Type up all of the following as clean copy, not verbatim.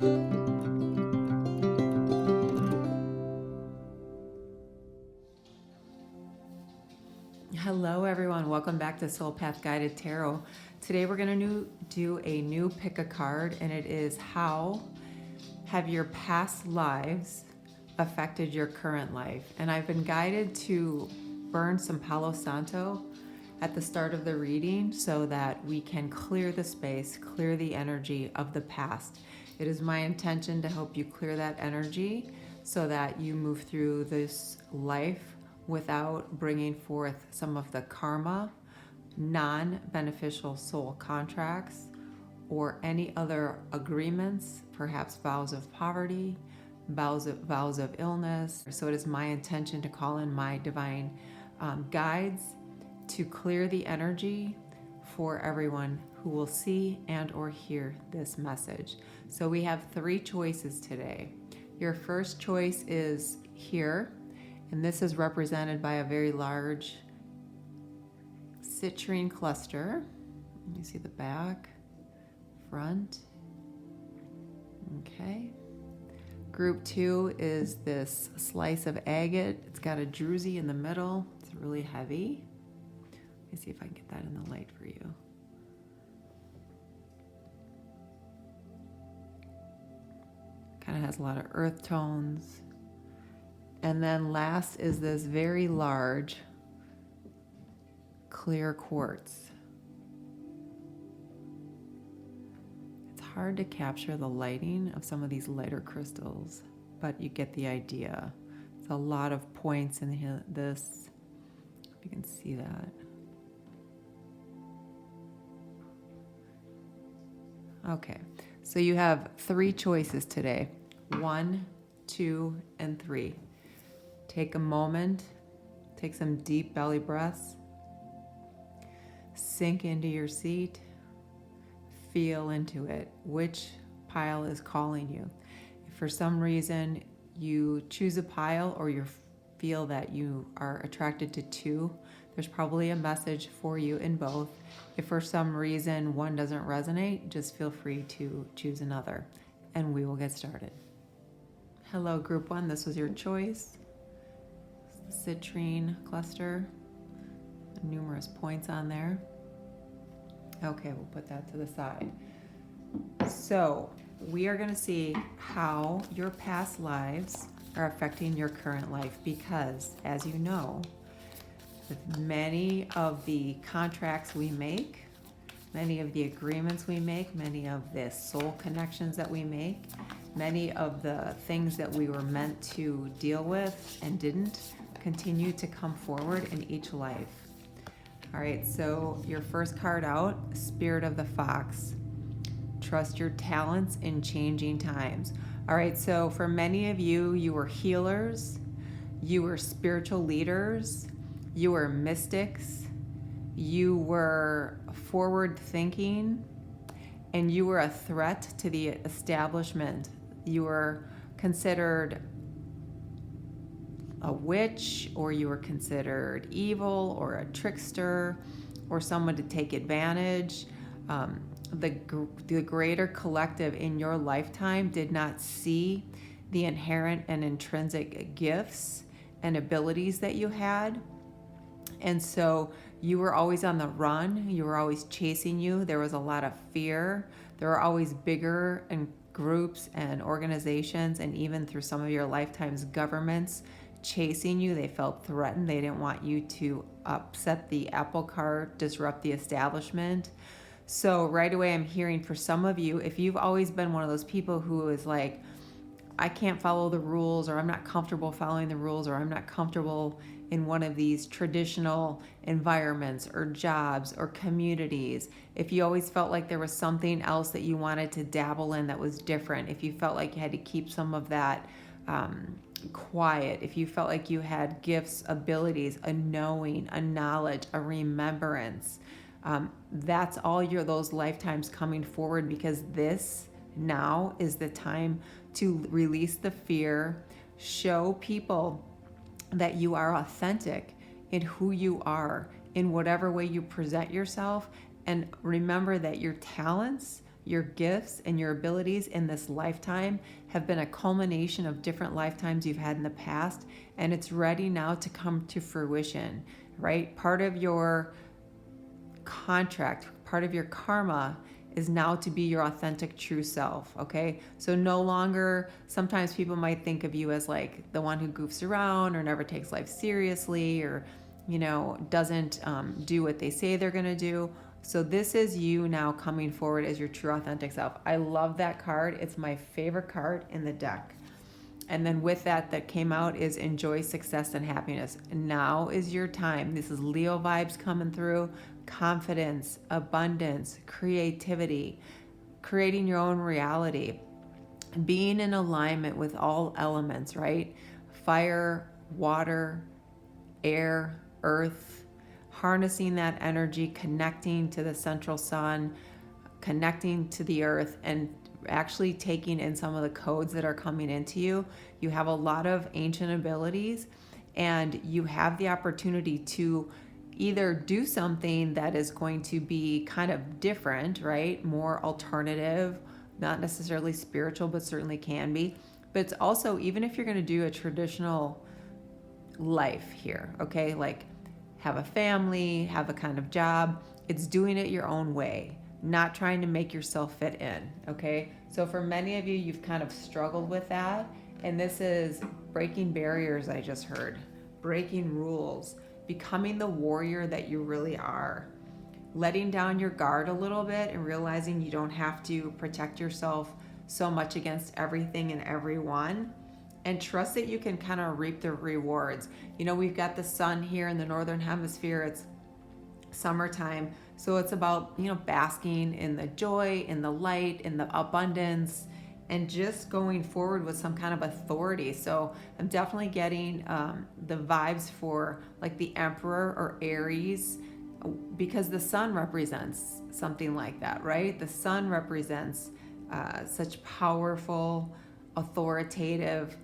Hello everyone, welcome back to Soul Path Guided Tarot. Today we're going to do a new pick a card, and it is how have your past lives affected your current life? And I've been guided to burn some Palo Santo at the start of the reading so that we can clear the space, clear the energy of the past. It is my intention to help you clear that energy so that you move through this life without bringing forth some of the karma, non-beneficial soul contracts, or any other agreements, perhaps vows of poverty, vows of illness. So it is my intention to call in my divine guides to clear the energy for everyone who will see and or hear this message. So we have 3 choices today. Your first choice is here, and this is represented by a very large citrine cluster. Let me see the back, front. Okay. Group 2 is this slice of agate. It's got a druzy in the middle. It's really heavy. Let me see if I can get that in the light for you. Kind of has a lot of earth tones. And then last is this very large clear quartz. It's hard to capture the lighting of some of these lighter crystals, but you get the idea. It's a lot of points in this, if you can see that. Okay, so you have 3 choices today. 1, 2, and 3. Take a moment, take some deep belly breaths, sink into your seat, feel into it. Which pile is calling you? If for some reason you choose a pile or you feel that you are attracted to 2, there's probably a message for you in both. If for some reason one doesn't resonate, just feel free to choose another, and we will get started. Hello, Group 1, this was your choice. Citrine cluster, numerous points on there. Okay, we'll put that to the side. So we are going to see how your past lives are affecting your current life, because as you know, with many of the contracts we make, many of the agreements we make, many of the soul connections that we make, many of the things that we were meant to deal with and didn't, continue to come forward in each life. All right, so your first card out, Spirit of the Fox. Trust your talents in changing times. All right, so for many of you, you were healers, you were spiritual leaders, you were mystics, you were forward thinking, and you were a threat to the establishment. You were considered a witch, or you were considered evil or a trickster or someone to take advantage. The greater collective in your lifetime did not see the inherent and intrinsic gifts and abilities that you had. And so you were always on the run. You were always chasing you. There was a lot of fear. There were always bigger and groups and organizations, and even through some of your lifetimes, governments chasing you. They felt threatened. They didn't want you to upset the apple cart, disrupt the establishment. So right away, I'm hearing for some of you, if you've always been one of those people who is like, I can't follow the rules, or I'm not comfortable following the rules, or I'm not comfortable in one of these traditional environments or jobs or communities, if you always felt like there was something else that you wanted to dabble in that was different, if you felt like you had to keep some of that quiet, if you felt like you had gifts, abilities, a knowing, a knowledge, a remembrance, that's all those lifetimes coming forward, because this now is the time to release the fear, show people that you are authentic in who you are, in whatever way you present yourself, and remember that your talents Your gifts and your abilities in this lifetime have been a culmination of different lifetimes you've had in the past, and it's ready now to come to fruition, right? Part of your contract, part of your karma is now to be your authentic true self, okay? So no longer, sometimes people might think of you as like the one who goofs around or never takes life seriously, or, doesn't do what they say they're gonna do. So this is you now coming forward as your true authentic self. I love that card. It's my favorite card in the deck. And then with that came out is enjoy success and happiness. Now is your time. This is Leo vibes coming through. Confidence, abundance, creativity, creating your own reality, being in alignment with all elements, right? Fire, water, air, earth, harnessing that energy, connecting to the central sun, connecting to the earth, and actually taking in some of the codes that are coming into you. You have a lot of ancient abilities, and you have the opportunity to either do something that is going to be kind of different, right? More alternative, not necessarily spiritual, but certainly can be. But it's also, even if you're going to do a traditional life here, okay? Like have a family, have a kind of job, it's doing it your own way, not trying to make yourself fit in, okay? So for many of you, you've kind of struggled with that. And this is breaking barriers, I just heard, breaking rules, becoming the warrior that you really are, letting down your guard a little bit and realizing you don't have to protect yourself so much against everything and everyone, and trust that you can kind of reap the rewards. We've got the sun here in the northern hemisphere. It's summertime. So it's about, basking in the joy, in the light, in the abundance, and just going forward with some kind of authority. So I'm definitely getting the vibes for like the Emperor or Aries, because the sun represents something like that, right? The sun represents such powerful, authoritative,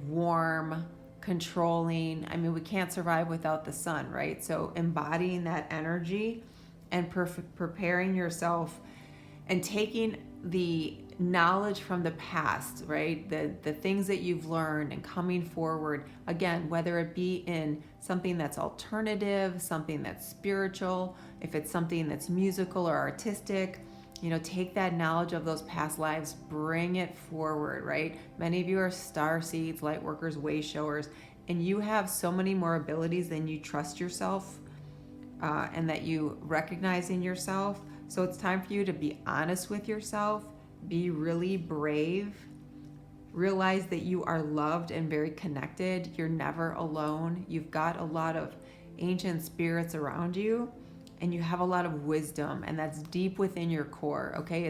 warm, controlling. I mean, we can't survive without the sun, right? So embodying that energy and preparing yourself and taking the knowledge from the past, right? The things that you've learned and coming forward, again, whether it be in something that's alternative, something that's spiritual, if it's something that's musical or artistic, take that knowledge of those past lives, bring it forward, right? Many of you are starseeds, light workers, way showers, and you have so many more abilities than you trust yourself and that you recognize in yourself. So it's time for you to be honest with yourself, be really brave, realize that you are loved and very connected. You're never alone. You've got a lot of ancient spirits around you, and you have a lot of wisdom, and that's deep within your core, okay?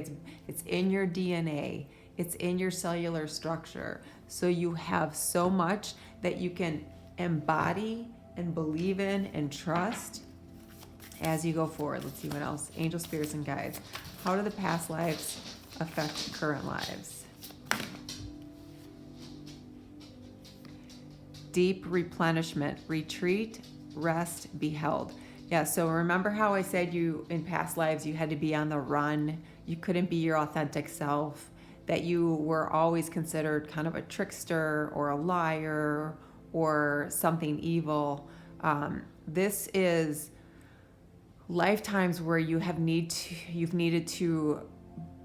It's in your DNA. It's in your cellular structure. So you have so much that you can embody and believe in and trust as you go forward. Let's see what else. Angel, spirits, and guides. How do the past lives affect current lives? Deep replenishment, retreat, rest, be held. Yeah, so remember how I said you, in past lives, you had to be on the run, you couldn't be your authentic self, that you were always considered kind of a trickster or a liar or something evil. This is lifetimes where you've needed to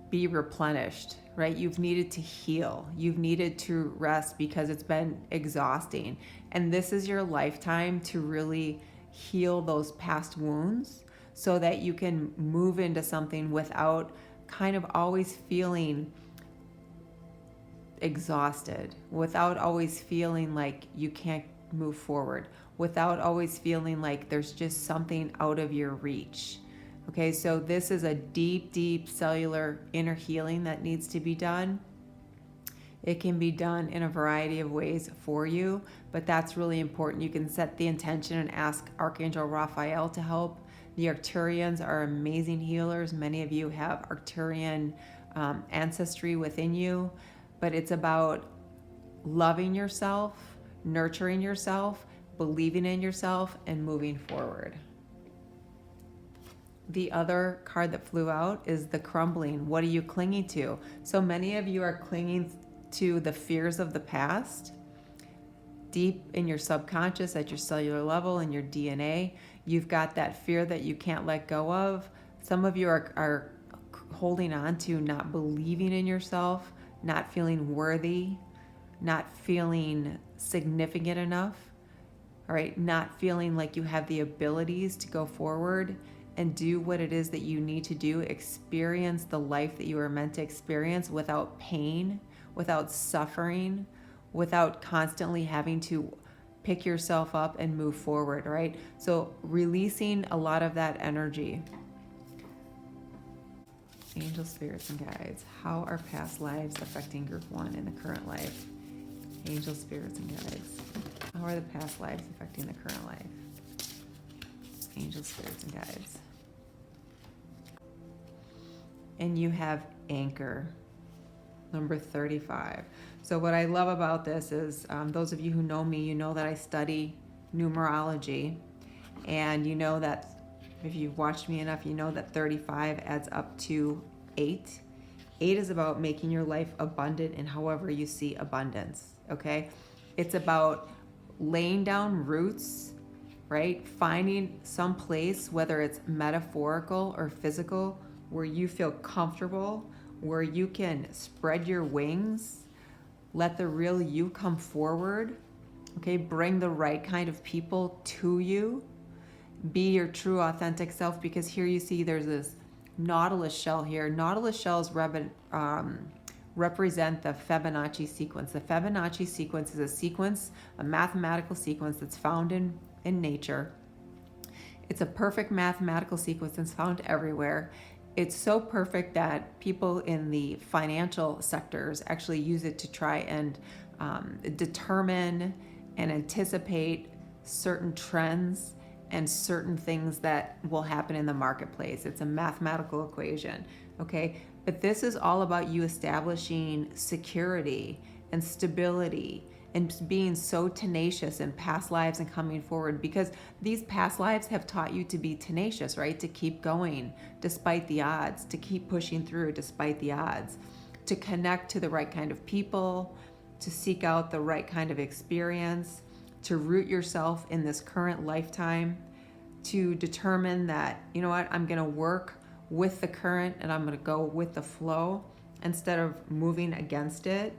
be replenished, right? You've needed to heal. You've needed to rest because it's been exhausting. And this is your lifetime to really heal those past wounds so that you can move into something without kind of always feeling exhausted, without always feeling like you can't move forward, without always feeling like there's just something out of your reach. Okay, so this is a deep, deep cellular inner healing that needs to be done. It can be done in a variety of ways for you, but that's really important. You can set the intention and ask Archangel Raphael to help. The Arcturians are amazing healers. Many of you have Arcturian ancestry within you, but it's about loving yourself, nurturing yourself, believing in yourself, and moving forward. The other card that flew out is the crumbling. What are you clinging to? So many of you are clinging to the fears of the past. Deep in your subconscious, at your cellular level, in your DNA, you've got that fear that you can't let go of. Some of you are holding on to not believing in yourself, not feeling worthy, not feeling significant enough, all right, not feeling like you have the abilities to go forward and do what it is that you need to do, experience the life that you are meant to experience without pain, without suffering, without constantly having to pick yourself up and move forward, right? So releasing a lot of that energy. Angel, spirits, and guides. How are past lives affecting group 1 in the current life? Angel, spirits, and guides. How are the past lives affecting the current life? Angel, spirits, and guides. And you have anchor, number 35. So what I love about this is, those of you who know me, you know that I study numerology, and you know that if you've watched me enough, you know that 35 adds up to 8. 8 is about making your life abundant in however you see abundance, okay? It's about laying down roots, right? Finding some place, whether it's metaphorical or physical, where you feel comfortable, where you can spread your wings, let the real you come forward, okay? Bring the right kind of people to you. Be your true authentic self, because here you see there's this nautilus shell here. Nautilus shells represent the Fibonacci sequence. The Fibonacci sequence is a sequence, a mathematical sequence that's found in nature. It's a perfect mathematical sequence that's found everywhere. It's so perfect that people in the financial sectors actually use it to try and determine and anticipate certain trends and certain things that will happen in the marketplace. It's a mathematical equation, okay? But this is all about you establishing security and stability and being so tenacious in past lives and coming forward, because these past lives have taught you to be tenacious, right? To keep going despite the odds, to keep pushing through despite the odds, to connect to the right kind of people, to seek out the right kind of experience, to root yourself in this current lifetime, to determine that, you know what, I'm gonna work with the current and I'm gonna go with the flow instead of moving against it.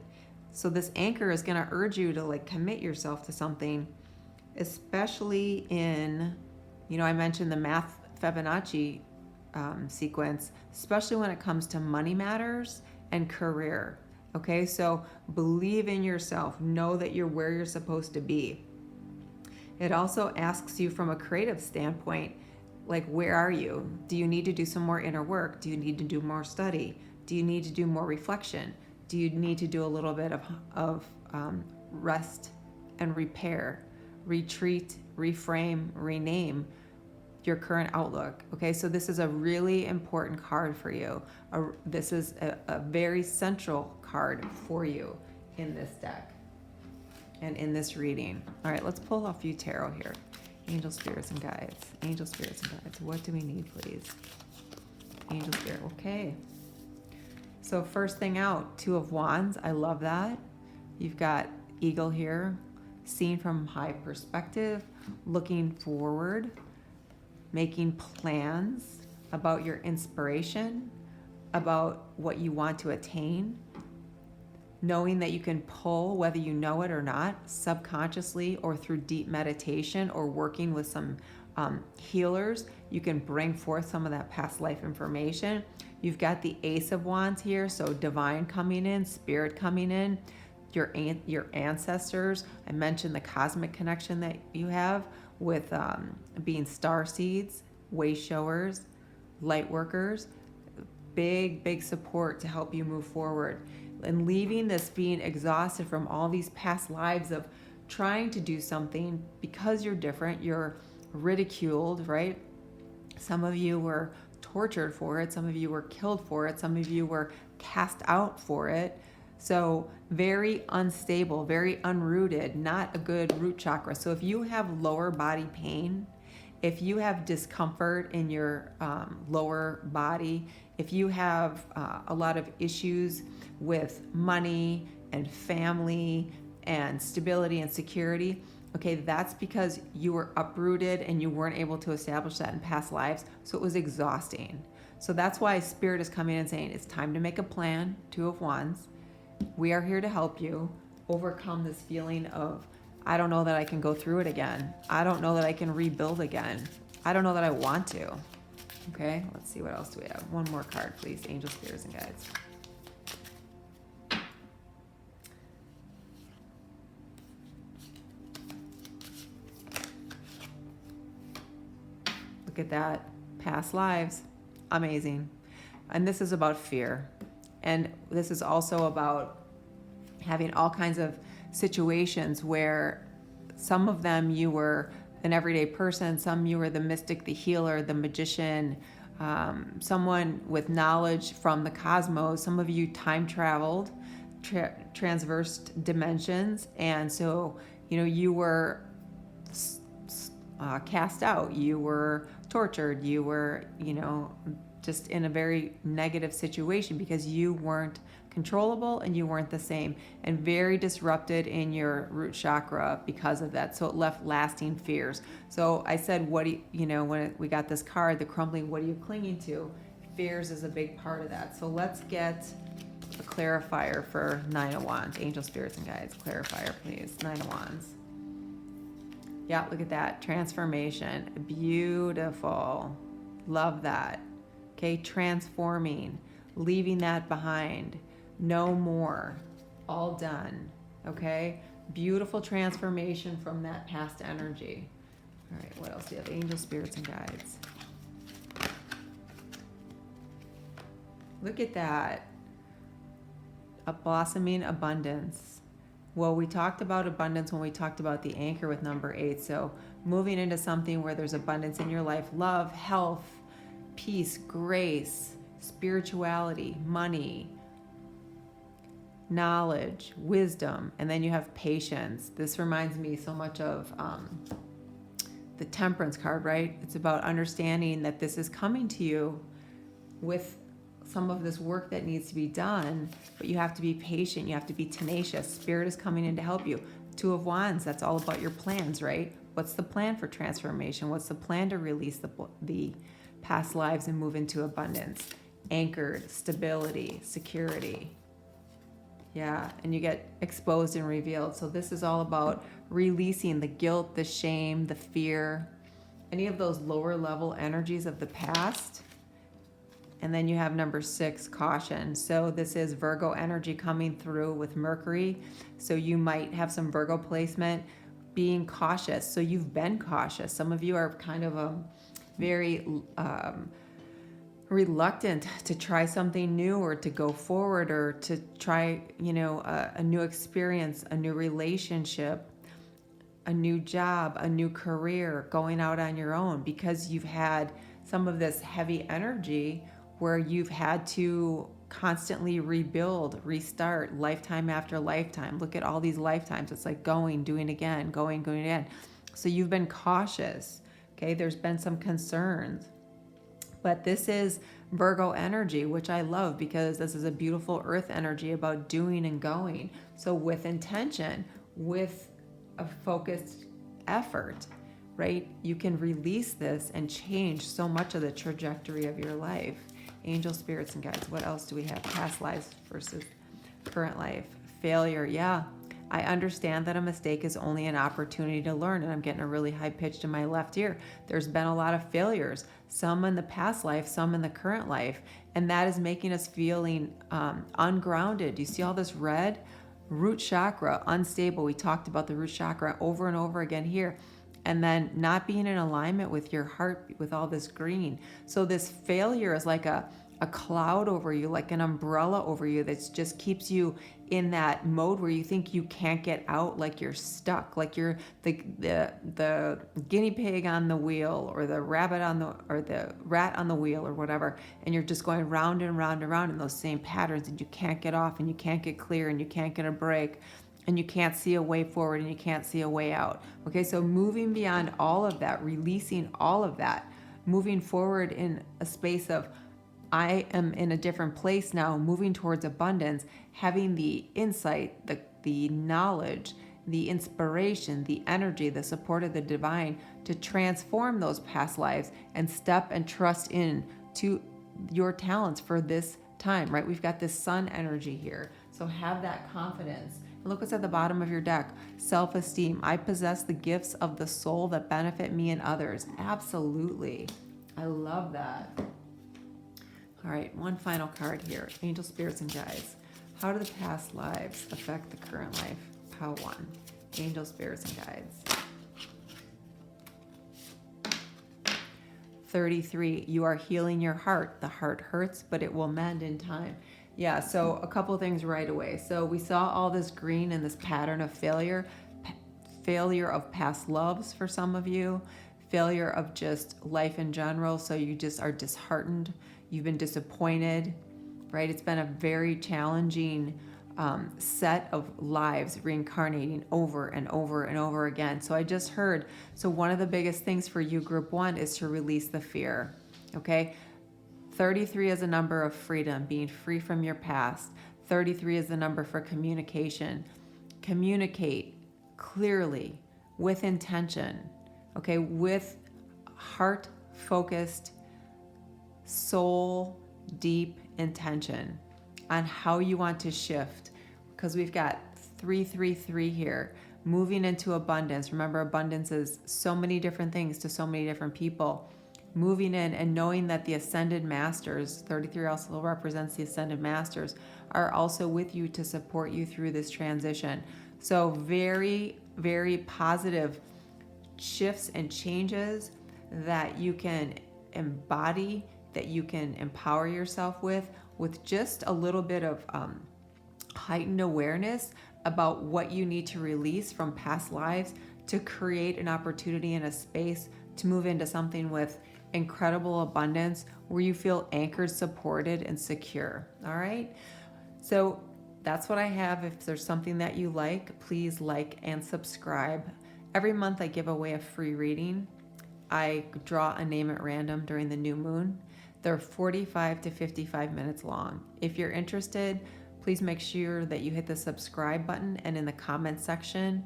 So this anchor is gonna urge you to like commit yourself to something, especially in, you know, I mentioned the math Fibonacci sequence, especially when it comes to money matters and career. Okay, so believe in yourself, know that you're where you're supposed to be. It also asks you from a creative standpoint, like, where are you? Do you need to do some more inner work? Do you need to do more study? Do you need to do more reflection? Do you need to do a little bit of rest and repair, retreat, reframe, rename your current outlook? Okay, so this is a really important card for you. This is a very central card for you in this deck and in this reading. All right, let's pull a few tarot here. Angel, spirits, and guides. Angel, spirits, and guides. What do we need, please? Angel, spirit. Okay. So first thing out, 2 of Wands. I love that. You've got eagle here, seen from high perspective, looking forward, making plans about your inspiration, about what you want to attain, knowing that you can pull, whether you know it or not, subconsciously or through deep meditation or working with some healers, you can bring forth some of that past life information. You've got the Ace of Wands here, so divine coming in, spirit coming in, your ancestors. I mentioned the cosmic connection that you have with being starseeds, way showers, light workers. Big support to help you move forward. And leaving this being exhausted from all these past lives of trying to do something because you're different, you're ridiculed, right? Some of you were tortured for it, some of you were killed for it, some of you were cast out for it. So very unstable, very unrooted, not a good root chakra. So if you have lower body pain if you have discomfort in your lower body, if you have a lot of issues with money and family and stability and security, okay, that's because you were uprooted and you weren't able to establish that in past lives. So it was exhausting. So that's why Spirit is coming and saying, it's time to make a plan, Two of Wands. We are here to help you overcome this feeling of, I don't know that I can go through it again. I don't know that I can rebuild again. I don't know that I want to. Okay, let's see, what else do we have? One more card, please. Angel, spirits, and guides. Look at that. Past lives. Amazing. And this is about fear. And this is also about having all kinds of situations where some of them you were an everyday person, some you were the mystic, the healer, the magician, someone with knowledge from the cosmos. Some of you time traveled, transversed dimensions, and so you were cast out, you were tortured, you were just in a very negative situation because you weren't controllable and you weren't the same, and very disrupted in your root chakra because of that. So it left lasting fears. So I said, what do when we got this card, the crumbling, what are you clinging to? Fears is a big part of that. So let's get a clarifier for Nine of Wands. Angel, spirits, and guides. Clarifier, please. Nine of Wands. Yeah, look at that. Transformation. Beautiful. Love that. Okay, transforming, leaving that behind. No more. All done. Okay? Beautiful transformation from that past energy. All right, what else do you have? Angel, spirits, and guides. Look at that. A blossoming abundance. Well, we talked about abundance when we talked about the anchor with number 8. So moving into something where there's abundance in your life, love, health, peace, grace, spirituality, money, knowledge, wisdom, and then you have patience. This reminds me so much of the Temperance card, right? It's about understanding that this is coming to you with some of this work that needs to be done, but you have to be patient, you have to be tenacious. Spirit is coming in to help you. Two of Wands, that's all about your plans, right? What's the plan for transformation? What's the plan to release the past lives and move into abundance? Anchored, stability, security. Yeah, and you get exposed and revealed. So this is all about releasing the guilt, the shame, the fear, any of those lower level energies of the past. And then you have number 6, caution. So this is Virgo energy coming through with Mercury. So you might have some Virgo placement, being cautious. So you've been cautious. Some of you are kind of very reluctant to try something new or to go forward or to try, a new experience, a new relationship, a new job, a new career, going out on your own, because you've had some of this heavy energy where you've had to constantly rebuild, restart, lifetime after lifetime. Look at all these lifetimes. It's like doing again, going again. So you've been cautious. Okay, there's been some concerns. But this is Virgo energy, which I love because this is a beautiful earth energy about doing and going. So with intention, with a focused effort, right? You can release this and change so much of the trajectory of your life. Angel, spirits, and guides. What else do we have? Past lives versus current life. Failure. Yeah, I understand that a mistake is only an opportunity to learn, and I'm getting a really high pitch in my left ear. There's been a lot of failures, some in the past life, some in the current life, and that is making us feeling ungrounded. You see all this red? Root chakra, unstable. We talked about the root chakra over and over again here. And then not being in alignment with your heart with all this green. So this failure is like a cloud over you, like an umbrella over you that just keeps you in that mode where you think you can't get out, like you're stuck, like you're the guinea pig on the wheel, or the rabbit or the rat on the wheel, or whatever, and you're just going round and round and round in those same patterns, and you can't get off, and you can't get clear, and you can't get a break. and you can't see a way forward and you can't see a way out. Okay, so moving beyond all of that, releasing all of that, moving forward in a space of, I am in a different place now, moving towards abundance, having the insight, the knowledge, the inspiration, the energy, the support of the divine to transform those past lives and step and trust in to your talents for this time, right? We've got this sun energy here. So have that confidence. Look what's at the bottom of your deck. Self-esteem. I possess the gifts of the soul that benefit me and others. Absolutely. I love that. All right, one final card here. Angel, spirits, and guides. How do the past lives affect the current life? Pile 1. Angel, spirits, and guides. 33. You are healing your heart. The heart hurts, but it will mend in time. Yeah, so a couple things right away. So we saw all this green and this pattern of failure. Failure of past loves for some of you. Failure of just life in general. So you just are disheartened. You've been disappointed, right? It's been a very challenging set of lives reincarnating over and over and over again. So I just heard, so one of the biggest things for you, group 1, is to release the fear, okay? 33 is a number of freedom, being free from your past. 33 is the number for communication. Communicate clearly, with intention, okay? With heart-focused, soul deep intention on how you want to shift, because we've got 333 here, moving into abundance. Remember, abundance is so many different things to so many different people. Moving in and knowing that the ascended masters, 33 also represents the ascended masters, are also with you to support you through this transition. So very, very positive shifts and changes that you can embody, that you can empower yourself with just a little bit of heightened awareness about what you need to release from past lives to create an opportunity and a space to move into something with incredible abundance where you feel anchored, supported, and secure. All right? So that's what I have. If there's something that you like, please like and subscribe. Every month I give away a free reading. I draw a name at random during the new moon. They're 45 to 55 minutes long. If you're interested, please make sure that you hit the subscribe button and in the comment section,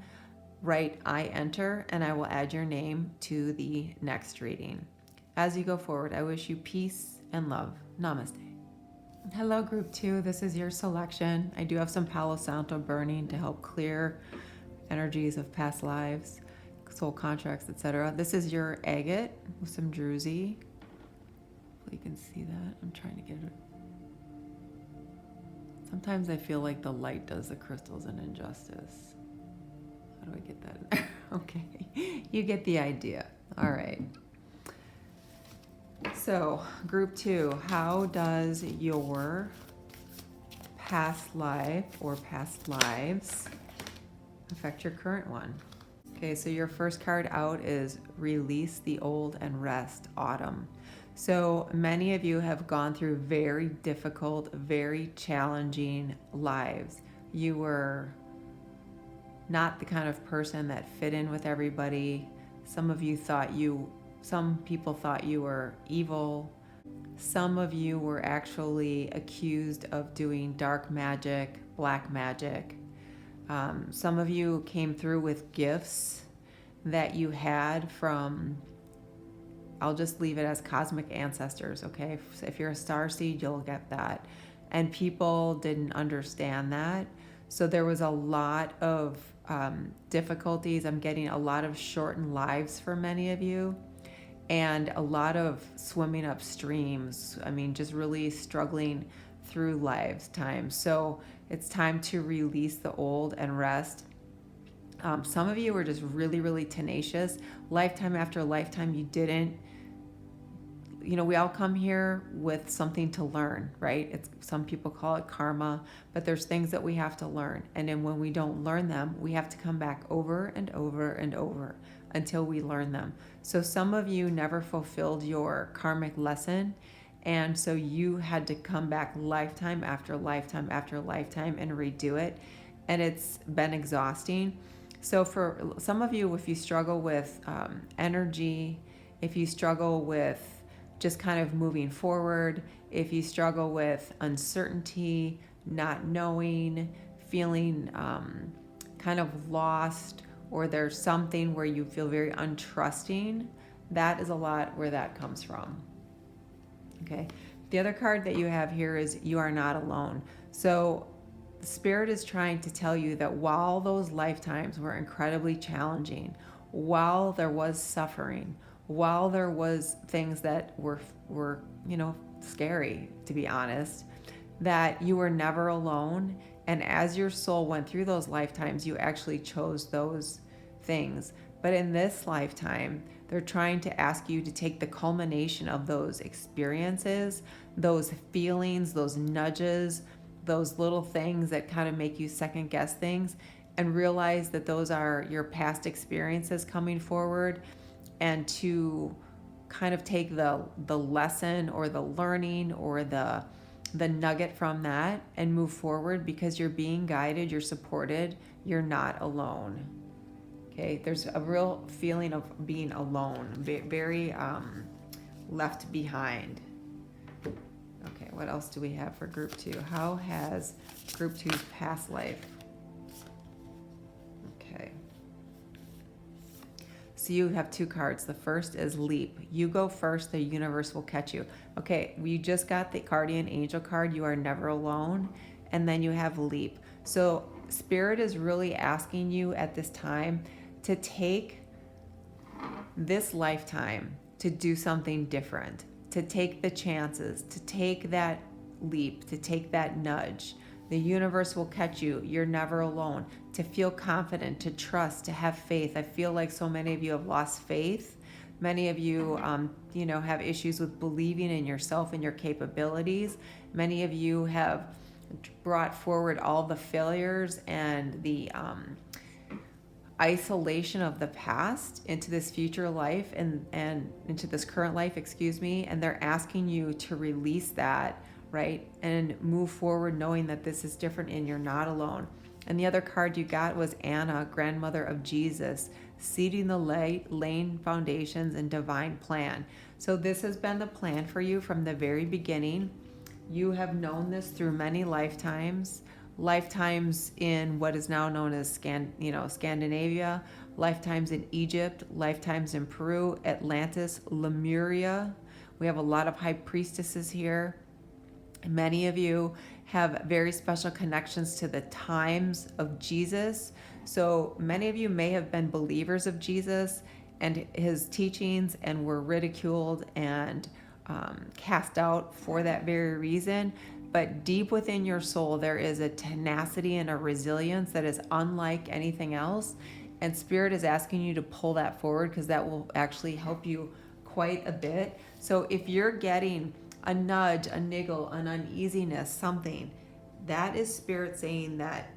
write I enter, and I will add your name to the next reading. As you go forward, I wish you peace and love. Namaste. Hello, group 2. This is your selection. I do have some Palo Santo burning to help clear energies of past lives, soul contracts, etc. This is your agate with some druzy. You can see that. I'm trying to get it. Sometimes I feel like the light does the crystals an injustice. How do I get that in there? Okay, you get the idea. All right. So, group 2, how does your past life or past lives affect your current one? Okay, so your first card out is Release the Old and Rest, Autumn. So many of you have gone through very difficult, very challenging lives. You were not the kind of person that fit in with everybody. Some people thought you were evil. Some of you were actually accused of doing dark magic, black magic. Some of you came through with gifts that you had from, I'll just leave it as cosmic ancestors, okay? If you're a starseed, you'll get that. And people didn't understand that. So there was a lot of difficulties. I'm getting a lot of shortened lives for many of you, and a lot of swimming up streams. I mean, just really struggling through lifetime. So it's time to release the old and rest. Some of you were just really, really tenacious. Lifetime after lifetime, you didn't. We all come here with something to learn, right? Some people call it karma, but there's things that we have to learn. And then when we don't learn them, we have to come back over and over and over until we learn them. So some of you never fulfilled your karmic lesson, and so you had to come back lifetime after lifetime after lifetime and redo it. and it's been exhausting. So for some of you, if you struggle with energy, if you struggle with just kind of moving forward, if you struggle with uncertainty, not knowing, feeling kind of lost, or there's something where you feel very untrusting, that is a lot where that comes from. Okay. The other card that you have here is you are not alone. So Spirit is trying to tell you that while those lifetimes were incredibly challenging, while there was suffering, while there was things that were scary, to be honest, that you were never alone. And as your soul went through those lifetimes, you actually chose those things. But in this lifetime, they're trying to ask you to take the culmination of those experiences, those feelings, those nudges, those little things that kind of make you second guess things, and realize that those are your past experiences coming forward, and to kind of take the lesson or the learning or the nugget from that and move forward, because you're being guided, you're supported, you're not alone. Okay, there's a real feeling of being alone, very left behind. Okay, what else do we have for group 2? How has group 2's past life? Okay. So you have 2 cards. The first is leap. You go first, the universe will catch you. Okay, you just got the guardian angel card. You are never alone. And then you have leap. So Spirit is really asking you at this time to take this lifetime to do something different, to take the chances, to take that leap, to take that nudge. The universe will catch you. You're never alone. To feel confident, to trust, to have faith. I feel like so many of you have lost faith. Many of you, have issues with believing in yourself and your capabilities. Many of you have brought forward all the failures and the isolation of the past into this future life and into this current life, and they're asking you to release that, right, and move forward knowing that this is different and you're not alone. And the other card you got was Anna, grandmother of Jesus, seeding the laying foundations and divine plan. So this has been the plan for you from the very beginning. You have known this through many lifetimes in what is now known as Scandinavia, lifetimes in Egypt, lifetimes in Peru, Atlantis, Lemuria. We have a lot of high priestesses here. Many of you have very special connections to the times of Jesus. So many of you may have been believers of Jesus and his teachings and were ridiculed and cast out for that very reason. But deep within your soul, there is a tenacity and a resilience that is unlike anything else. And Spirit is asking you to pull that forward, because that will actually help you quite a bit. So if you're getting a nudge, a niggle, an uneasiness, something, that is Spirit saying that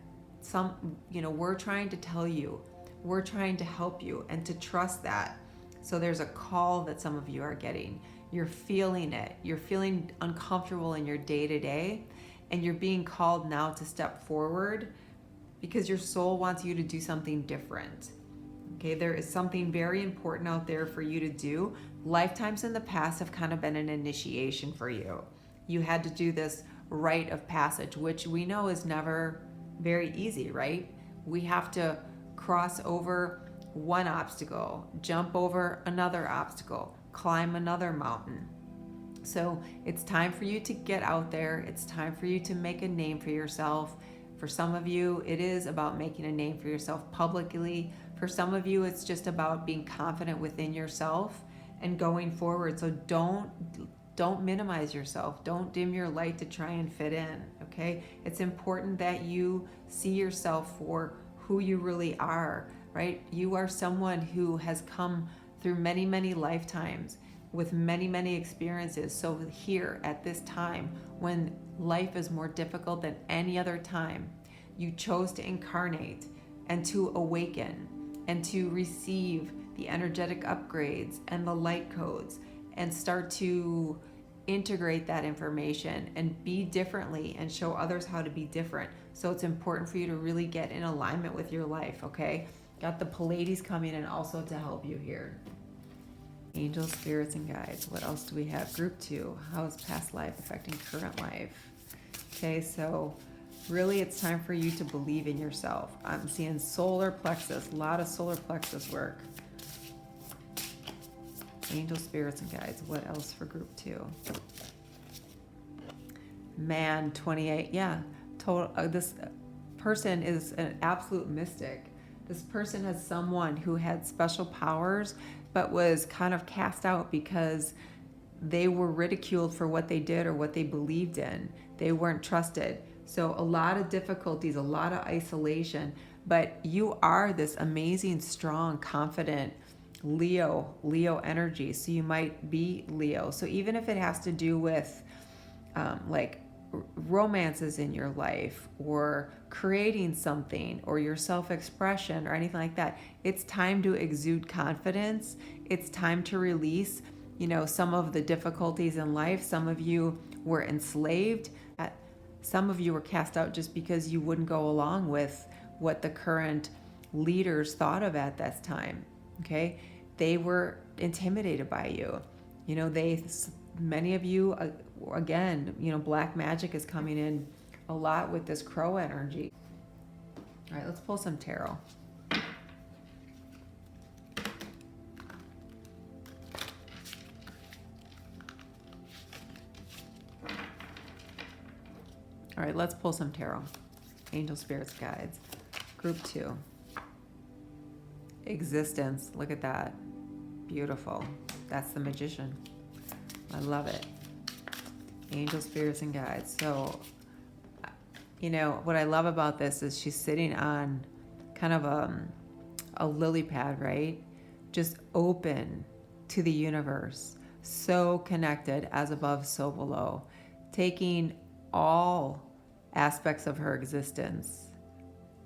we're trying to tell you, we're trying to help you, and to trust that. So there's a call that some of you are getting. You're feeling it. You're feeling uncomfortable in your day-to-day, and you're being called now to step forward because your soul wants you to do something different. Okay, there is something very important out there for you to do. Lifetimes in the past have kind of been an initiation for you. You had to do this rite of passage, which we know is never very easy, right? We have to cross over one obstacle, jump over another obstacle, climb another mountain. So it's time for you to get out there. It's time for you to make a name for yourself. For some of you, it is about making a name for yourself publicly. For some of you, it's just about being confident within yourself and going forward. So don't minimize yourself. Don't dim your light to try and fit in, okay? It's important that you see yourself for who you really are, right? You are someone who has come through many, many lifetimes with many, many experiences. So here at this time, when life is more difficult than any other time, you chose to incarnate and to awaken and to receive the energetic upgrades and the light codes and start to integrate that information and be differently and show others how to be different. So it's important for you to really get in alignment with your life, okay? Got the Pleiades coming in also to help you here. Angels, spirits, and guides. What else do we have? Group 2. How is past life affecting current life? Okay, so really it's time for you to believe in yourself. I'm seeing solar plexus, a lot of solar plexus work. Angels, spirits, and guides. What else for group 2? Man, 28. Yeah, total. This person is an absolute mystic. This person has someone who had special powers, but was kind of cast out because they were ridiculed for what they did or what they believed in. They weren't trusted. So a lot of difficulties, a lot of isolation, but you are this amazing, strong, confident Leo energy. So you might be Leo. So even if it has to do with like romances in your life or creating something or your self-expression or anything like that, it's time to exude confidence. It's time to release, some of the difficulties in life. Some of you were enslaved. Some of you were cast out just because you wouldn't go along with what the current leaders thought of at that time. Okay, they were intimidated by you. Many of you, again, black magic is coming in a lot with this crow energy. All right, let's pull some tarot. All right, let's pull some tarot. Angel, spirits, guides. Group 2. Existence. Look at that. Beautiful. That's the Magician. I love it. Angel, spirits, and guides. So, what I love about this is she's sitting on kind of a lily pad, right? Just open to the universe. So connected, as above, so below. Taking all aspects of her existence,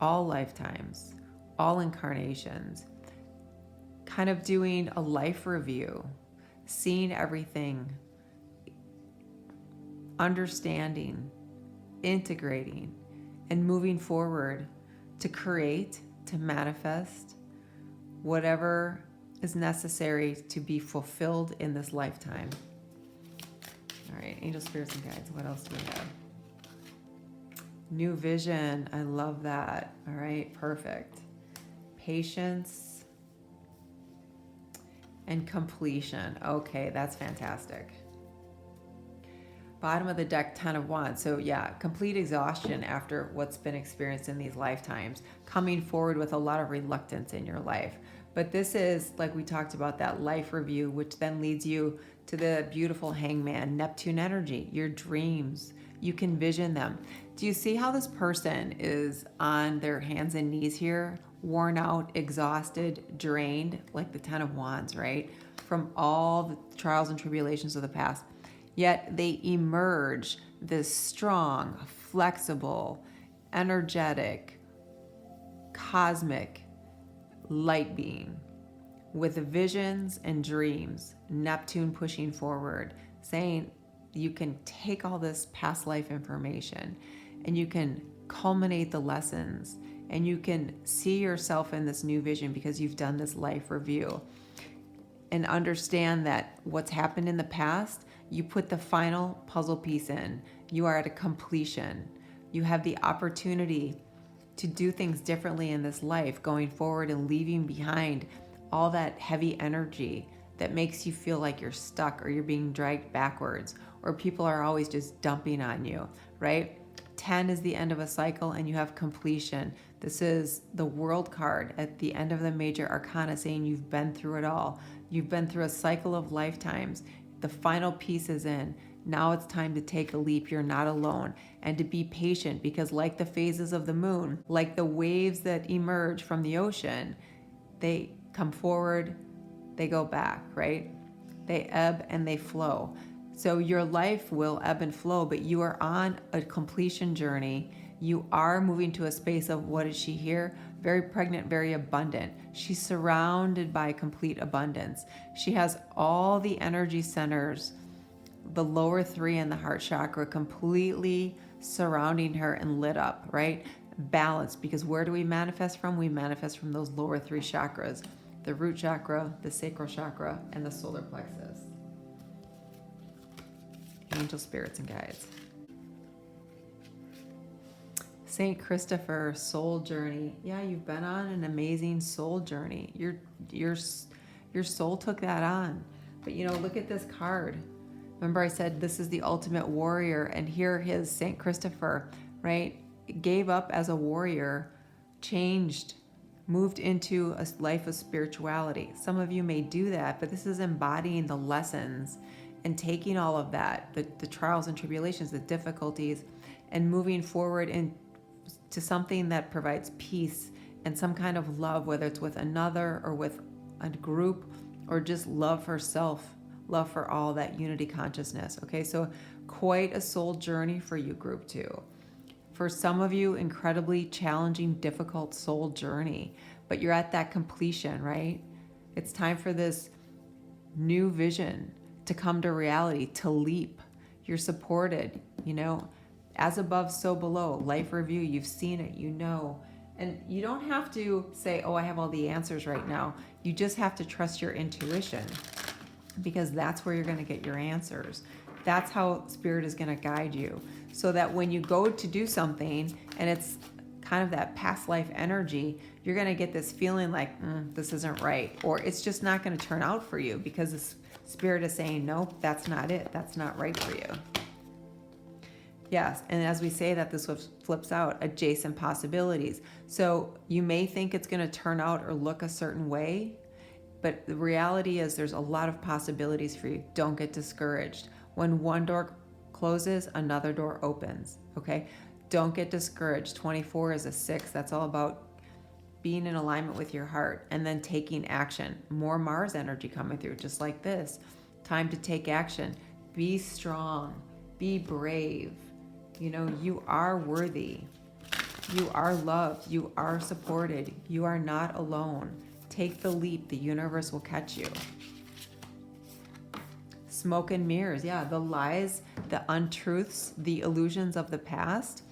all lifetimes, all incarnations, kind of doing a life review, seeing everything, understanding, integrating, and moving forward to create, to manifest whatever is necessary to be fulfilled in this lifetime. All right, angel, spirits, and guides. What else do we have? New vision. I love that. All right, perfect. Patience and completion. Okay, that's fantastic. Bottom of the deck, 10 of Wands. So yeah, complete exhaustion after what's been experienced in these lifetimes, coming forward with a lot of reluctance in your life. But this is, like we talked about, that life review, which then leads you to the beautiful Hangman, Neptune energy, your dreams. You can vision them. Do you see how this person is on their hands and knees here, worn out, exhausted, drained, like the 10 of Wands, right? From all the trials and tribulations of the past. Yet they emerge this strong, flexible, energetic, cosmic light being with visions and dreams, Neptune pushing forward, saying you can take all this past life information and you can culminate the lessons and you can see yourself in this new vision because you've done this life review and understand that what's happened in the past, you put the final puzzle piece in. You are at a completion. You have the opportunity to do things differently in this life going forward and leaving behind all that heavy energy that makes you feel like you're stuck or you're being dragged backwards or people are always just dumping on you, right? 10 is the end of a cycle and you have completion. This is the World card at the end of the major arcana saying you've been through it all. You've been through a cycle of lifetimes. The final piece is in. Now it's time to take a leap. You're not alone. And to be patient because like the phases of the moon, like the waves that emerge from the ocean, they come forward, they go back, right? They ebb and they flow. So your life will ebb and flow, but you are on a completion journey. You are moving to a space of, what is she here? Very pregnant, very abundant. She's surrounded by complete abundance. She has all the energy centers the lower three in the heart chakra completely surrounding her and lit up, right? Balanced, because where do we manifest from? We manifest from those lower three chakras, the root chakra, the sacral chakra, and the solar plexus. Angel spirits and guides. Saint Christopher, soul journey. Yeah, you've been on an amazing soul journey. Your soul took that on. But you know, look at this card. Remember I said this is the ultimate warrior, and here his Saint Christopher, right? Gave up as a warrior, changed, moved into a life of spirituality. Some of you may do that, but this is embodying the lessons and taking all of that, the trials and tribulations, the difficulties, and moving forward into something that provides peace and some kind of love, whether it's with another or with a group, or just love for self, love for all, that unity consciousness. Okay, so quite a soul journey for you, group 2. For some of you, incredibly challenging, difficult soul journey, but you're at that completion, right? It's time for this new vision to come to reality, to leap. You're supported, you know, as above, so below. Life review, you've seen it, you know. And you don't have to say, oh, I have all the answers right now. You just have to trust your intuition, because that's where you're going to get your answers. That's how Spirit is going to guide you. So that when you go to do something and it's kind of that past life energy, you're going to get this feeling like, this isn't right. Or it's just not going to turn out for you, because the Spirit is saying, nope, that's not it. That's not right for you. Yes, and as we say that, this flips out, adjacent possibilities. So you may think it's going to turn out or look a certain way, but the reality is there's a lot of possibilities for you. Don't get discouraged. When one door closes, another door opens, okay? Don't get discouraged. 24 is a 6. That's all about being in alignment with your heart and then taking action. More Mars energy coming through, just like this. Time to take action. Be strong. Be brave. You know, you are worthy. You are loved. You are supported. You are not alone. Take the leap. The universe will catch you. Smoke and mirrors. Yeah, the lies, the untruths, the illusions of the past,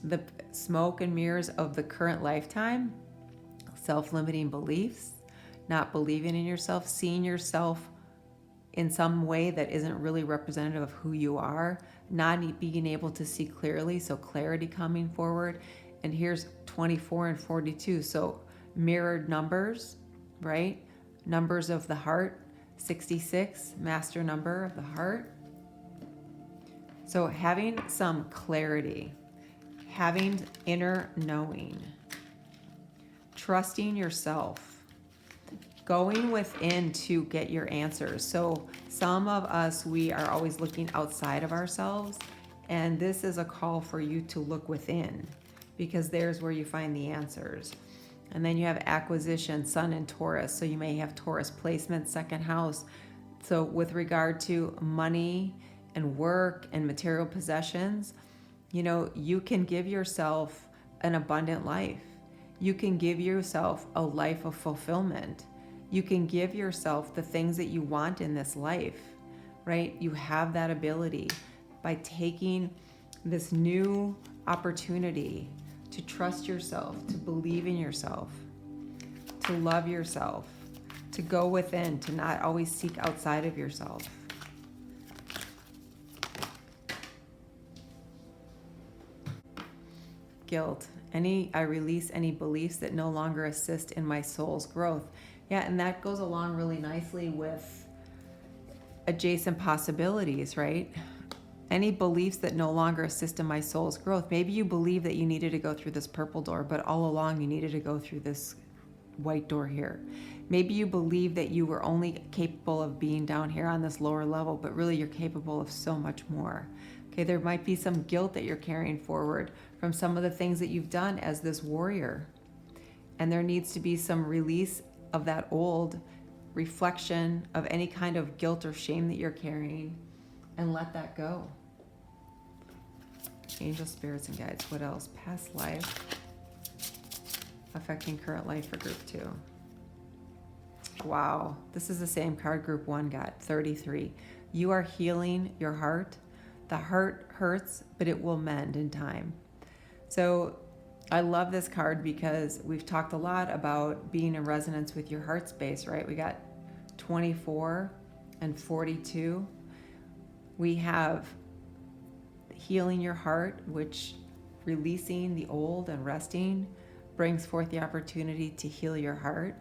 the smoke and mirrors of the current lifetime, self-limiting beliefs, not believing in yourself, seeing yourself in some way that isn't really representative of who you are, not being able to see clearly, so clarity coming forward. And here's 24 and 42, so mirrored numbers, right? Numbers of the heart, 66, master number of the heart. So having some clarity, having inner knowing, trusting yourself, going within to get your answers. So some of us, we are always looking outside of ourselves, and this is a call for you to look within, because there's where you find the answers. And then you have acquisition, Sun and Taurus. So you may have Taurus placement, second house. So with regard to money and work and material possessions, you know, you can give yourself an abundant life. You can give yourself a life of fulfillment. You can give yourself the things that you want in this life, right? You have that ability by taking this new opportunity to trust yourself, to believe in yourself, to love yourself, to go within, to not always seek outside of yourself. Guilt. I release any beliefs that no longer assist in my soul's growth. Yeah, and that goes along really nicely with adjacent possibilities, right? Any beliefs that no longer assist in my soul's growth. Maybe you believe that you needed to go through this purple door, but all along you needed to go through this white door here. Maybe you believe that you were only capable of being down here on this lower level, but really you're capable of so much more. Okay, there might be some guilt that you're carrying forward from some of the things that you've done as this warrior. And there needs to be some release of that old reflection of any kind of guilt or shame that you're carrying, and let that go. Angel spirits and guides. What else? Past life affecting current life for group 2. Wow, this is the same card group 1 got, 33. You are healing your heart. The heart hurts, but it will mend in time. So I love this card because we've talked a lot about being in resonance with your heart space, right? We got 24 and 42. We have healing your heart, which releasing the old and resting brings forth the opportunity to heal your heart.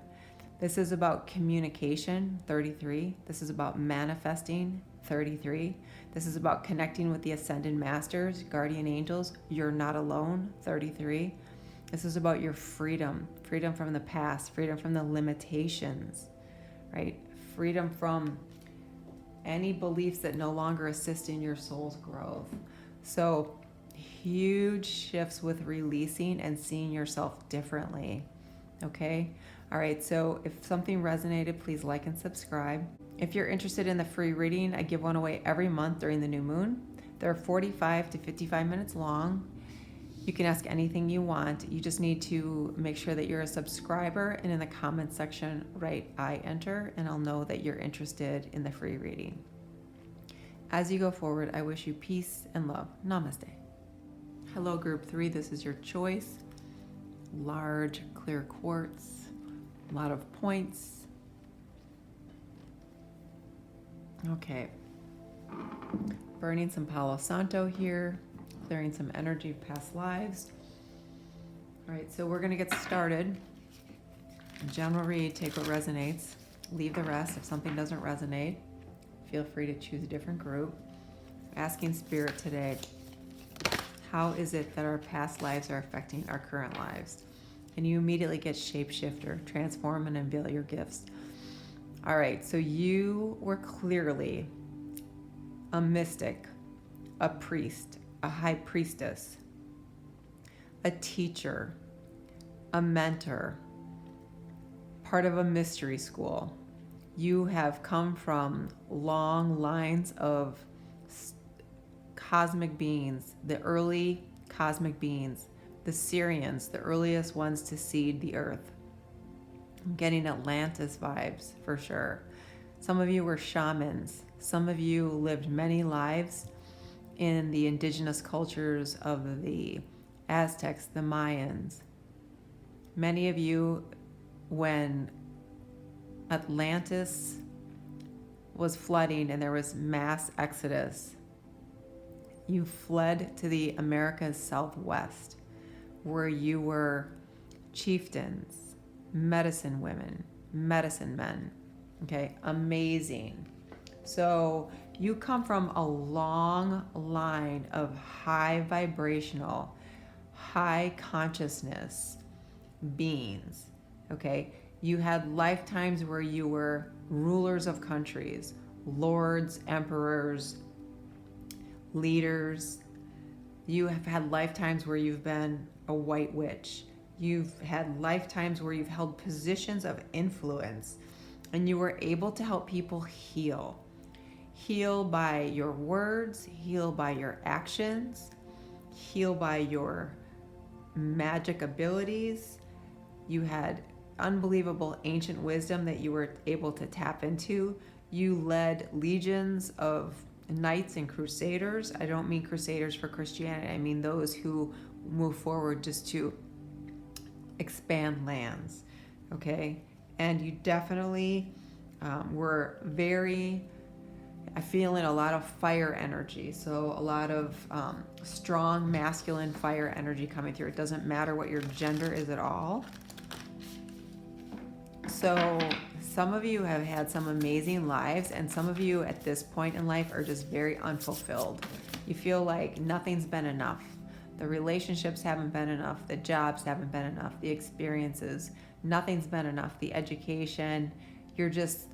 This is about communication, 33. This is about manifesting, 33. This is about connecting with the ascended masters, guardian angels. You're not alone, 33. This is about your freedom, freedom from the past, freedom from the limitations, right? Freedom from any beliefs that no longer assist in your soul's growth. So huge shifts with releasing and seeing yourself differently. Okay? All right, so if something resonated, please like and subscribe. If you're interested in the free reading, I give one away every month during the new moon. They're 45 to 55 minutes long. You can ask anything you want. You just need to make sure that you're a subscriber, and in the comments section, write I enter, and I'll know that you're interested in the free reading. As you go forward, I wish you peace and love. Namaste. Hello, group 3. This is your choice. Large, clear quartz. A lot of points. Okay. Burning some Palo Santo here. Clearing some energy of past lives. All right, so we're going to get started. General read, take what resonates. Leave the rest. If something doesn't resonate, feel free to choose a different group. Asking Spirit today, how is it that our past lives are affecting our current lives? And you immediately get shapeshifter, transform and unveil your gifts. All right, so you were clearly a mystic, a priest, a high priestess, a teacher, a mentor, part of a mystery school. You have come from long lines of cosmic beings, the early cosmic beings, the Syrians, the earliest ones to seed the earth. I'm getting Atlantis vibes for sure. Some of you were shamans. Some of you lived many lives in the indigenous cultures of the Aztecs, the Mayans. Many of you, when Atlantis was flooding and there was mass exodus, you fled to the America's Southwest, where you were chieftains, medicine women, medicine men. Okay, amazing. So you come from a long line of high vibrational, high consciousness beings. Okay, you had lifetimes where you were rulers of countries, lords, emperors, leaders. You have had lifetimes where you've been a white witch. You've had lifetimes where you've held positions of influence, and you were able to help people heal. Heal by your words, heal by your actions, heal by your magic abilities. You had unbelievable ancient wisdom that you were able to tap into. You led legions of knights and crusaders. I don't mean crusaders for Christianity. I mean those who move forward just to expand lands. Okay? And you definitely were very, I feel in a lot of fire energy. So a lot of strong masculine fire energy coming through. It doesn't matter what your gender is at all. So some of you have had some amazing lives, and some of you at this point in life are just very unfulfilled. You feel like nothing's been enough. The relationships haven't been enough. The jobs haven't been enough. The experiences, nothing's been enough. The education, you're just,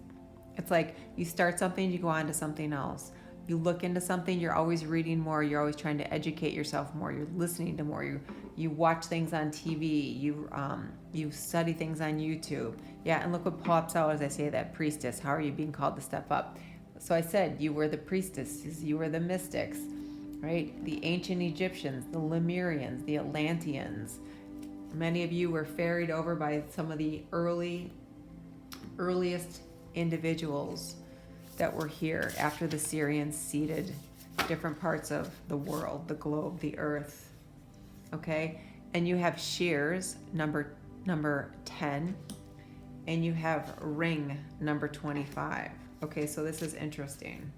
it's like you start something, you go on to something else. You look into something, you're always reading more, you're always trying to educate yourself more, you're listening to more, you watch things on TV, you study things on YouTube. Yeah, and look what pops out as I say that, priestess. How are you being called to step up? So I said you were the priestesses, you were the mystics, right? The ancient Egyptians, the Lemurians, the Atlanteans. Many of you were ferried over by some of the earliest individuals that were here after the Syrians seeded different parts of the world, the globe, the earth. Okay? And you have shears, number 10, and you have ring, number 25. Okay, so this is interesting.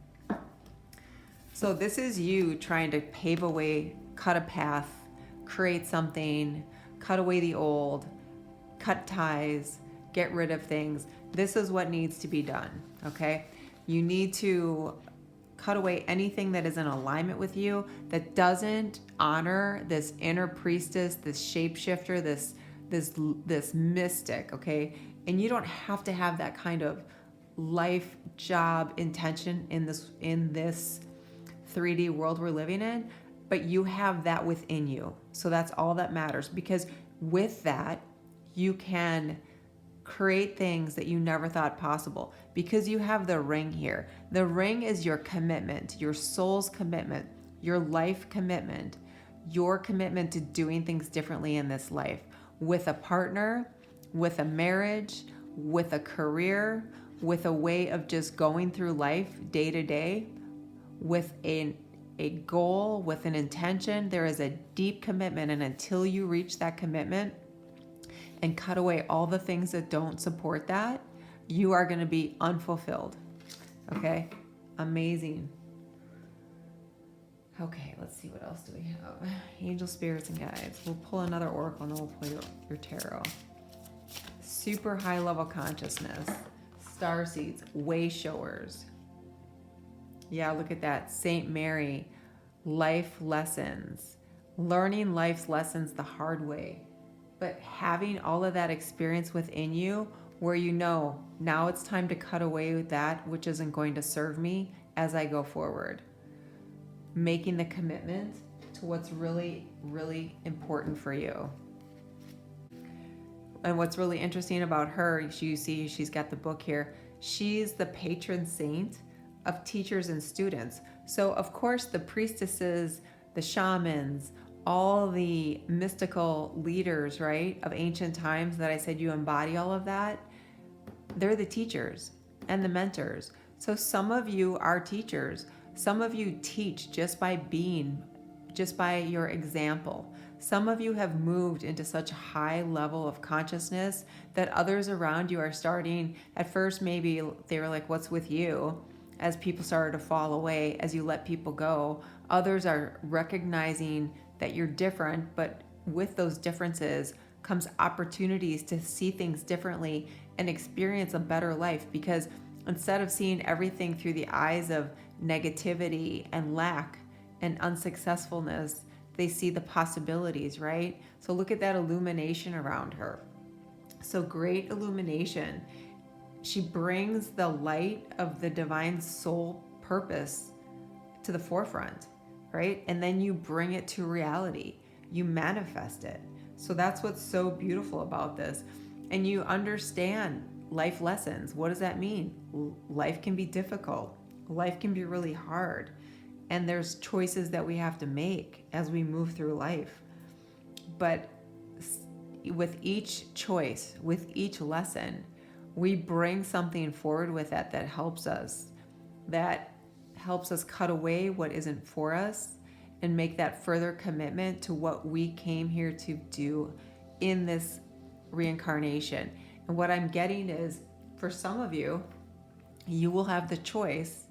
So this is you trying to pave a way, cut a path, create something, cut away the old, cut ties, get rid of things. This is what needs to be done, okay? You need to cut away anything that is in alignment with you, that doesn't honor this inner priestess, this shapeshifter, this mystic, okay? And you don't have to have that kind of life, job, intention in this 3D world we're living in, but you have that within you. So that's all that matters, because with that, you can create things that you never thought possible, because you have the ring here. The ring is your commitment, your soul's commitment, your life commitment, your commitment to doing things differently in this life, with a partner, with a marriage, with a career, with a way of just going through life day to day, with a goal, with an intention. There is a deep commitment, and until you reach that commitment and cut away all the things that don't support that, you are going to be unfulfilled. Okay? Amazing. Okay, let's see, what else do we have? Angel, spirits, and guides. We'll pull another oracle, and then we'll pull your tarot. Super high level consciousness. Starseeds, way showers. Yeah, look at that. Saint Mary, life lessons. Learning life's lessons the hard way. But having all of that experience within you, where you know, now it's time to cut away with that which isn't going to serve me as I go forward. Making the commitment to what's really, really important for you. And what's really interesting about her, you see she's got the book here. She's the patron saint of teachers and students. So of course the priestesses, the shamans, all the mystical leaders, right, of ancient times that I said you embody all of that, they're the teachers and the mentors. So some of you are teachers. Some of you teach just by your example. Some of you have moved into such a high level of consciousness that others around you are starting, at first maybe they were like, what's with you? As people started to fall away, as you let people go, others are recognizing that you're different, but with those differences comes opportunities to see things differently and experience a better life, because instead of seeing everything through the eyes of negativity and lack and unsuccessfulness, they see the possibilities, right? So look at that illumination around her. So great illumination. She brings the light of the divine soul purpose to the forefront, right? And then you bring it to reality. You manifest it. So that's what's so beautiful about this. And you understand life lessons. What does that mean? Life can be difficult. Life can be really hard. And there's choices that we have to make as we move through life. But with each choice, with each lesson, we bring something forward with that helps us cut away what isn't for us and make that further commitment to what we came here to do in this reincarnation. And what I'm getting is, for some of you, you will have the choice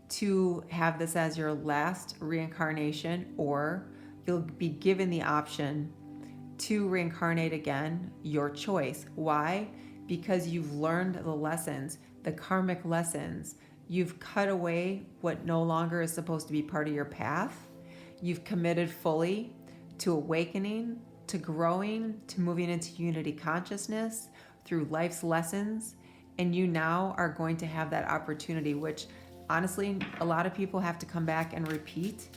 to have this as your last reincarnation, or you'll be given the option to reincarnate again, your choice. Why? Because you've learned the lessons, the karmic lessons. You've cut away what no longer is supposed to be part of your path. You've committed fully to awakening, to growing, to moving into unity consciousness through life's lessons. And you now are going to have that opportunity, which honestly, a lot of people have to come back and repeat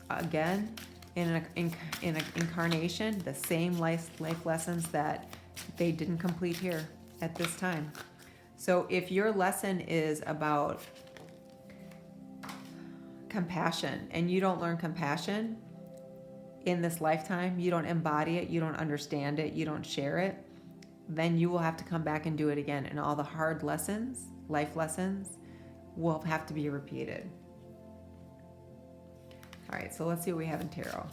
again in an incarnation, the same life lessons that they didn't complete here at this time. So if your lesson is about compassion and you don't learn compassion in this lifetime, you don't embody it, you don't understand it, you don't share it, then you will have to come back and do it again. And all the hard lessons, life lessons, will have to be repeated. All right, so let's see what we have in tarot.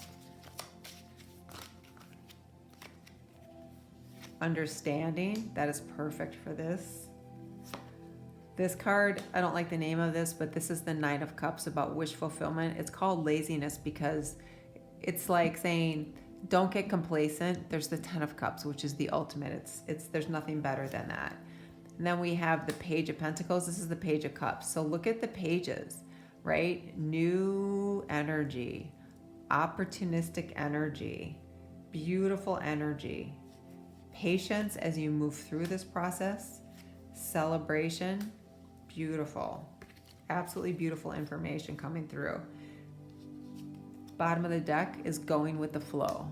Understanding, that is perfect for this. This card, I don't like the name of this, but this is the Nine of Cups, about wish fulfillment. It's called laziness because it's like saying, don't get complacent. There's the Ten of Cups, which is the ultimate. There's nothing better than that. And then we have the Page of Pentacles. This is the Page of Cups. So look at the pages, right? New energy, opportunistic energy, beautiful energy, patience as you move through this process, celebration, beautiful, absolutely beautiful information coming through. Bottom of the deck is going with the flow.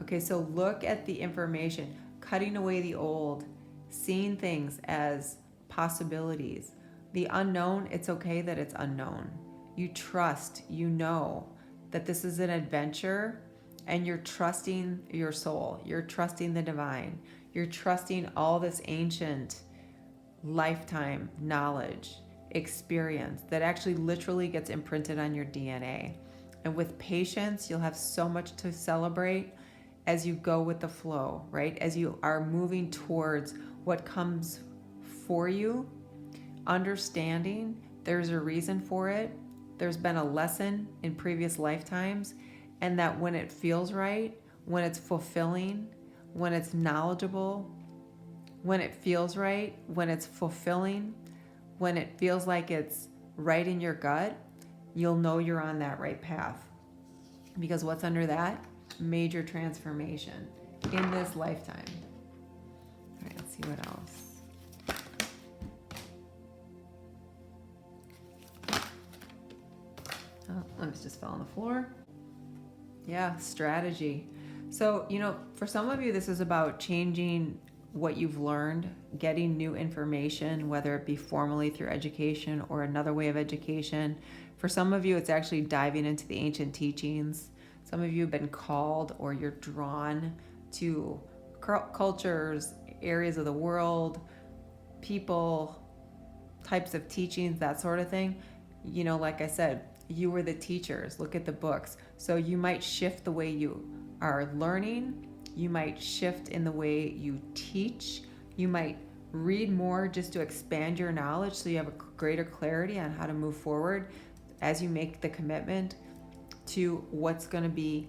Okay, so look at the information, cutting away the old, seeing things as possibilities. The unknown, it's okay that it's unknown. You trust, you know that this is an adventure, and you're trusting your soul. You're trusting the divine. You're trusting all this ancient lifetime knowledge, experience that actually literally gets imprinted on your DNA. And with patience, you'll have so much to celebrate as you go with the flow, right? As you are moving towards what comes for you, understanding there's a reason for it. There's been a lesson in previous lifetimes, and that when it feels right, when it's fulfilling, when it's knowledgeable, when it feels right, when it's fulfilling, when it feels like it's right in your gut, you'll know you're on that right path. Because what's under that? Major transformation in this lifetime. All right, let's see what else. Oh, lemons just fell on the floor. Yeah, strategy. So, for some of you, this is about changing what you've learned, getting new information, whether it be formally through education or another way of education. For some of you, it's actually diving into the ancient teachings. Some of you have been called, or you're drawn to cultures, areas of the world, people, types of teachings, that sort of thing. Like I said, you were the teachers. Look at the books. So you might shift the way you are learning. You might shift in the way you teach. You might read more just to expand your knowledge so you have a greater clarity on how to move forward as you make the commitment to what's going to be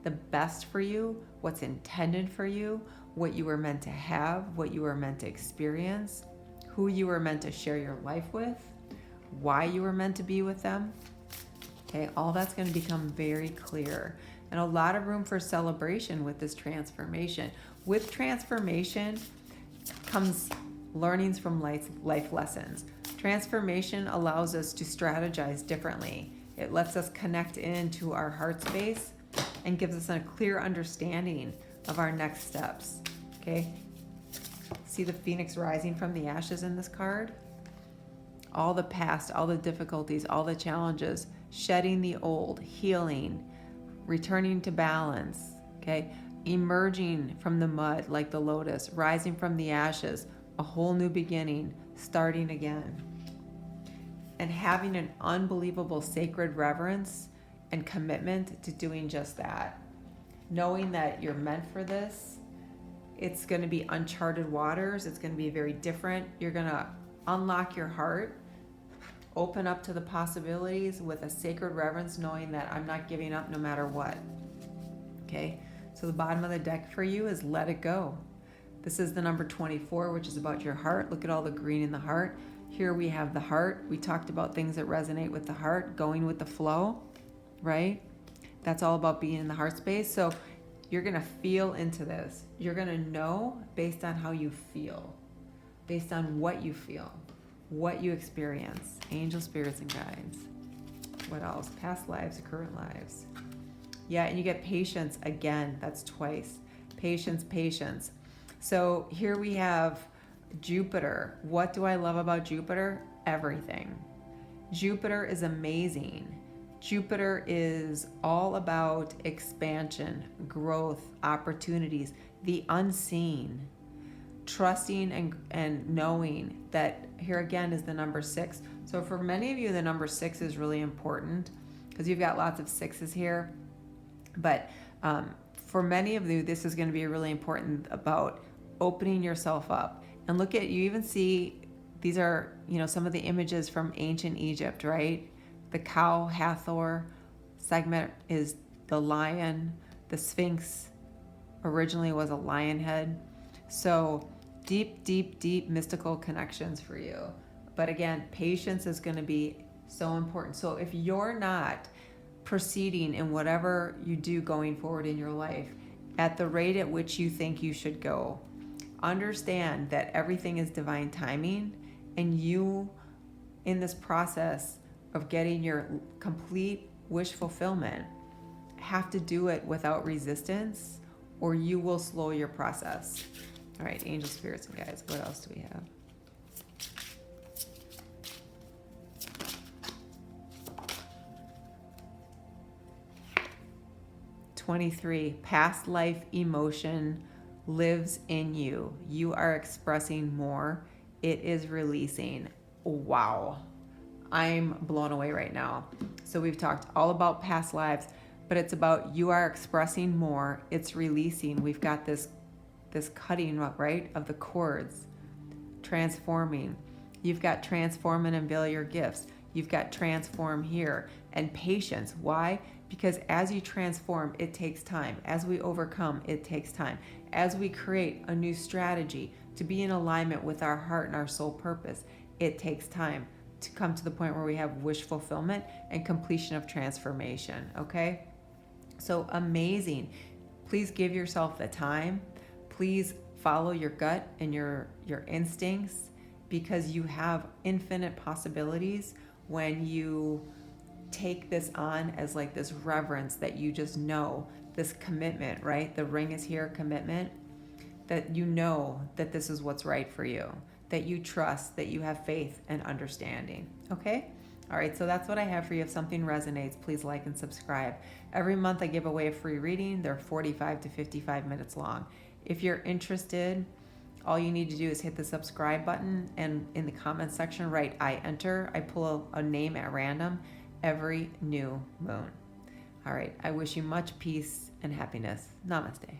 the best for you, what's intended for you, what you were meant to have, what you were meant to experience, who you were meant to share your life with, why you were meant to be with them. Okay, all that's going to become very clear, and a lot of room for celebration with this transformation. With transformation comes learnings from life lessons. Transformation allows us to strategize differently. It lets us connect into our heart space and gives us a clear understanding of our next steps. Okay, see the phoenix rising from the ashes in this card? All the past, all the difficulties, all the challenges, shedding the old, healing, returning to balance, okay? Emerging from the mud like the lotus, rising from the ashes, a whole new beginning, starting again. And having an unbelievable sacred reverence and commitment to doing just that. Knowing that you're meant for this, it's going to be uncharted waters, it's going to be very different. You're going to unlock your heart, open up to the possibilities with a sacred reverence, knowing that I'm not giving up no matter what. Okay, so the bottom of the deck for you is let it go. This is the number 24, which is about your heart. Look at all the green in the heart. Here we have the heart. We talked about things that resonate with the heart, going with the flow, right? That's all about being in the heart space. So you're going to feel into this. You're going to know based on how you feel, based on what you feel, what you experience. Angel, spirits, and guides. What else? Past lives, current lives. Yeah, and you get patience again. That's twice. Patience, patience. So here we have Jupiter. What do I love about Jupiter? Everything. Jupiter is amazing. Jupiter is all about expansion, growth, opportunities, the unseen. trusting and knowing that here again is the number 6. So for many of you, the number 6 is really important because you've got lots of 6s here. But for many of you, this is going to be really important about opening yourself up. And look at, you even see, these are, some of the images from ancient Egypt, right? The cow, Hathor, segment is the lion. The Sphinx originally was a lion head. So deep, deep, deep mystical connections for you. But again, patience is going to be so important. So if you're not proceeding in whatever you do going forward in your life at the rate at which you think you should go, understand that everything is divine timing, and you, in this process of getting your complete wish fulfillment, have to do it without resistance, or you will slow your process. All right, angel, spirits, and guides, what else do we have? "23, past life emotion lives in you. You are expressing more. It is releasing." Wow. I'm blown away right now. So we've talked all about past lives, but it's about you are expressing more. It's releasing. We've got this cutting, right, of the cords, transforming. You've got transform and unveil your gifts. You've got transform here, and patience. Why? Because as you transform, it takes time. As we overcome, it takes time. As we create a new strategy to be in alignment with our heart and our soul purpose, it takes time to come to the point where we have wish fulfillment and completion of transformation, okay? So amazing. Please give yourself the time. Please follow your gut and your instincts, because you have infinite possibilities when you take this on as like this reverence that you just know, this commitment, right? The ring is here, commitment, that you know that this is what's right for you, that you trust, that you have faith and understanding, okay? All right, so that's what I have for you. If something resonates, please like and subscribe. Every month I give away a free reading. They're 45 to 55 minutes long. If you're interested, all you need to do is hit the subscribe button, and in the comments section, write "I enter." I pull a name at random every new moon. All right, I wish you much peace and happiness. Namaste.